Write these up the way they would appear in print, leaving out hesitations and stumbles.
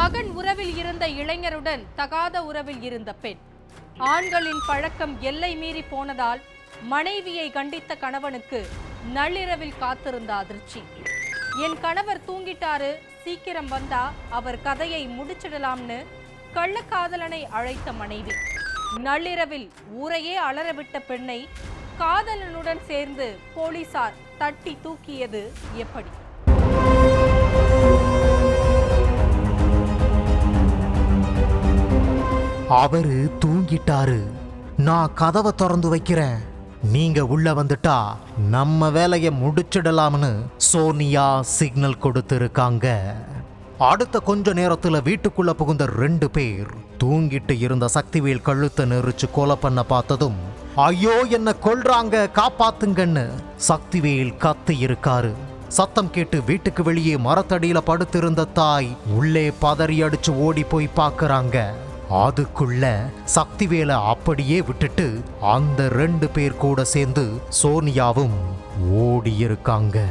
மகன் உறவில் இருந்த இளைஞருடன் தகாத உறவில் இருந்த பெண். ஆண்களின் பழக்கம் எல்லை மீறி போனதால் மனைவியை கண்டித்த கணவனுக்கு நள்ளிரவில் காத்திருந்த அதிர்ச்சி. என் கணவர் தூங்கிட்டாரு, சீக்கிரம் வந்தா அவர் கதையை முடிச்சிடலாம்னு கள்ளக்காதலனை அழைத்த மனைவி. நள்ளிரவில் ஊரையே அலறவிட்ட பெண்ணை காதலனுடன் சேர்ந்து போலீசார் தட்டி தூக்கியது எப்படி? அவரு தூங்கிட்டாரு, நான் கதவை திறந்து வைக்கிறேன், நீங்க உள்ள வந்துட்டா நம்ம வேலையை முடிச்சிடலாம்னு சோனியா சிக்னல் கொடுத்திருக்காங்க. அடுத்த கொஞ்ச நேரத்துல வீட்டுக்குள்ள புகுந்த 2 பேர் தூங்கிட்டு இருந்த சக்திவேல் கழுத்தை நெரிச்சு கொலை பண்ண பார்த்ததும், ஐயோ என்ன கொல்றாங்க காப்பாத்துங்கன்னு சக்திவேல் கத்தி இருக்காரு. சத்தம் கேட்டு வீட்டுக்கு வெளியே மரத்தடியில படுத்திருந்த தாய் உள்ளே பதறி அடிச்சு ஓடி போய் பார்க்கறாங்க. அதுக்குள்ள சக்திவேலை அப்படியே விட்டுட்டு அந்த 2 பேர் கூட சேர்ந்து சோனியாவும் ஓடி இருக்காங்க.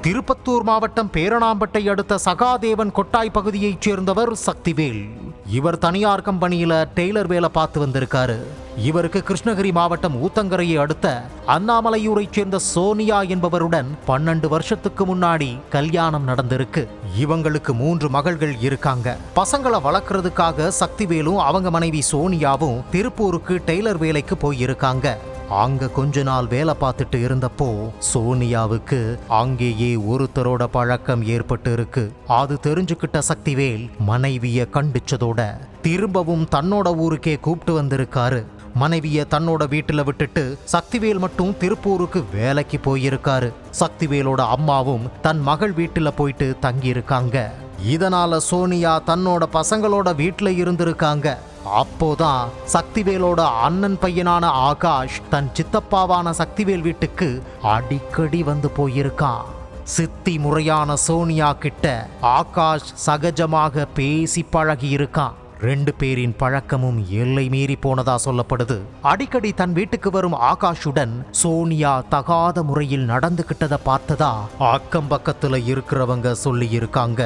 திருப்பத்தூர் மாவட்டம் பேரணாம்பட்டை அடுத்த சகாதேவன் கொட்டாய் பகுதியைச் சேர்ந்தவர் சக்திவேல். இவர் தனியார் கம்பெனியில டெய்லர் வேலை பார்த்து வந்திருக்காரு. இவருக்கு கிருஷ்ணகிரி மாவட்டம் ஊத்தங்கரையை அடுத்த அண்ணாமலையூரைச் சேர்ந்த சோனியா என்பவருடன் 12 வருஷத்துக்கு முன்னாடி கல்யாணம் நடந்திருக்கு. இவங்களுக்கு 3 மகள்கள் இருக்காங்க. பசங்களை வளர்க்கறதுக்காக சக்திவேலும் அவங்க மனைவி சோனியாவும் திருப்பூருக்கு டெய்லர் வேலைக்கு போயிருக்காங்க. அங்க கொஞ்ச நாள் வேலை பார்த்துட்டு இருந்தப்போ சோனியாவுக்கு அங்கேயே ஒருத்தரோட பழக்கம் ஏற்பட்டு இருக்கு. அது தெரிஞ்சுக்கிட்ட சக்திவேல் மனைவிய கண்டிச்சதோட திரும்பவும் தன்னோட ஊருக்கே கூப்பிட்டு வந்திருக்காரு. மனைவிய தன்னோட வீட்டுல விட்டுட்டு சக்திவேல் மட்டும் திருப்பூருக்கு வேலைக்கு போயிருக்காரு. சக்திவேலோட அம்மாவும் தன் மகள் வீட்டுல போயிட்டு தங்கி இருக்காங்க. இதனால சோனியா தன்னோட பசங்களோட வீட்டுல இருந்திருக்காங்க. அப்போதான் சக்திவேலோட அண்ணன் பையனான ஆகாஷ் தன் சித்தப்பாவான சக்திவேல் வீட்டுக்கு அடிக்கடி வந்து போயிருக்கான். சித்தி முறையான சோனியா கிட்ட ஆகாஷ் சகஜமாக பேசி பழகி இருக்கான். 2 பேரின் பழக்கமும் எல்லை மீறி போனதா சொல்லப்படுது. அடிக்கடி தன் வீட்டுக்கு வரும் ஆகாஷுடன் சோனியா தகாத முறையில் நடந்துகிட்டதை பார்த்ததா அக்கம் பக்கத்துல இருக்கிறவங்க சொல்லி இருக்காங்க.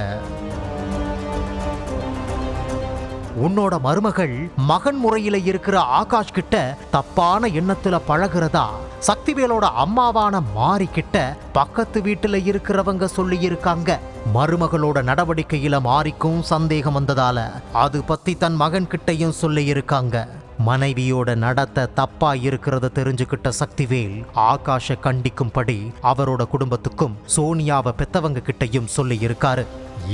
உன்னோட மருமகள் மகன் முறையில இருக்கிற ஆகாஷ் கிட்ட தப்பான எண்ணத்துல பழகிறதா சக்திவேலோட அம்மாவான மாரி கிட்ட பக்கத்து வீட்டுல இருக்கிறவங்க சொல்லி இருக்காங்க. மருமகளோட நடவடிக்கையில மாரிக்கும் சந்தேகம் வந்ததால அது பத்தி தன் மகன் கிட்டையும் சொல்லி இருக்காங்க. மனைவியோட நடத்த தப்பா இருக்கிறத தெரிஞ்சுக்கிட்ட சக்திவேல் ஆகாஷ கண்டிக்கும்படி அவரோட குடும்பத்துக்கும் சோனியாவை பெத்தவங்க கிட்டையும் சொல்லி இருக்காரு.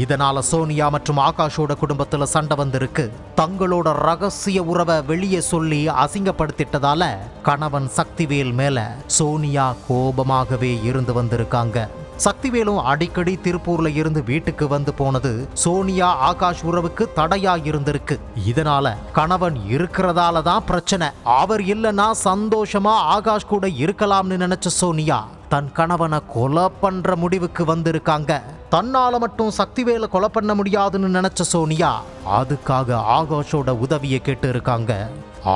இதனால சோனியா மற்றும் ஆகாஷோட குடும்பத்துல சண்டை வந்திருக்கு. தங்களோட ரகசிய உறவை வெளியே சொல்லி அசிங்கப்படுத்திட்டதால கணவன் சக்திவேல் மேல சோனியா கோபமாகவே இருந்து வந்திருக்காங்க. சக்திவேலும் அடிக்கடி திருப்பூர்ல இருந்து வீட்டுக்கு வந்து போனது சோனியா ஆகாஷ் உறவுக்கு தடையா இருந்திருக்கு. இதனால கணவன் இருக்கிறதால தான் பிரச்சனை, அவர் இல்லைன்னா சந்தோஷமா ஆகாஷ் கூட இருக்கலாம்னு நினைச்ச சோனியா தன் கணவனை கொலை பண்ற முடிவுக்கு வந்திருக்காங்க. தன்னால மட்டும் சக்திவேலை கொலை பண்ண முடியாதுன்னு நினைச்ச சோனியா அதுக்காக ஆகாஷோட உதவியை கேட்டு இருக்காங்க.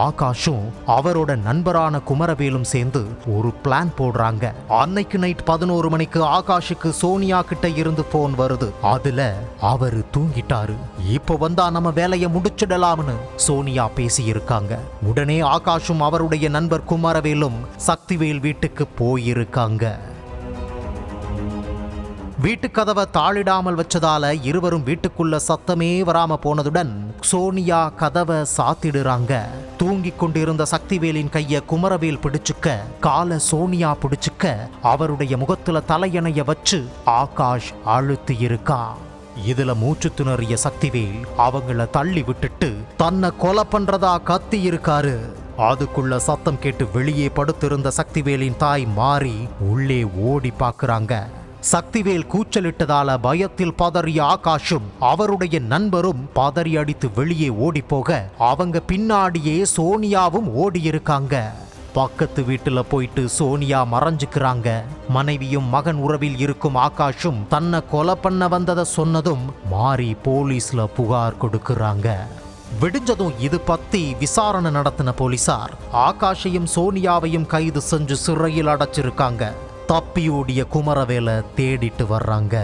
ஆகாஷும் அவரோட நண்பரான குமரவேலும் சேர்ந்து ஒரு பிளான் போடுறாங்க. அன்னைக்கு நைட் 11 மணிக்கு ஆகாஷுக்கு சோனியா கிட்ட இருந்து போன் வருது. அதுல அவரு தூங்கிட்டாரு, இப்போ வந்தா நம்ம வேலையை முடிச்சிடலாம்னு சோனியா பேசி இருக்காங்க. உடனே ஆகாஷும் அவருடைய நண்பர் குமரவேலும் சக்திவேல் வீட்டுக்கு போயிருக்காங்க. வீட்டு கதவை தாளிடாமல் வச்சதால இருவரும் வீட்டுக்குள்ள சத்தமே வராம போனதுடன் சோனியா கதவை சாத்திடுறாங்க. தூங்கிக் கொண்டிருந்த சக்திவேலின் கைய குமரவேல் பிடிச்சுக்க, கால சோனியா பிடிச்சுக்க, அவருடைய முகத்துல தலையணைய வச்சு ஆகாஷ் அழுத்தி இருக்கான். இதுல மூச்சு திணறிய சக்திவேல் அவங்கள தள்ளி விட்டுட்டு தன்னை கொலை பண்றதா கத்தி இருக்காரு. அதுக்குள்ள சத்தம் கேட்டு வெளியே படுத்திருந்த சக்திவேலின் தாய் மாறி உள்ளே ஓடி பார்க்கறாங்க. சக்திவேல் கூச்சலிட்டதால பயத்தில் பதறிய ஆகாஷும் அவருடைய நண்பரும் பதறி அடித்து வெளியே ஓடி போக அவங்க பின்னாடியே சோனியாவும் ஓடி இருக்காங்க. பக்கத்து வீட்டுல போயிட்டு சோனியா மறைஞ்சுக்கிறாங்க. மனைவியும் மகன் உறவில் இருக்கும் ஆகாஷும் தன்னை கொலை பண்ண வந்ததை சொன்னதும் மாறி போலீஸ்ல புகார் கொடுக்கறாங்க. விடிஞ்சதும் இது பத்தி விசாரணை நடத்தின போலீசார் ஆகாஷையும் சோனியாவையும் கைது செஞ்சு சிறையில் அடைச்சிருக்காங்க. தப்பியோடிய குமரவேலை தேடிட்டு வர்றாங்க.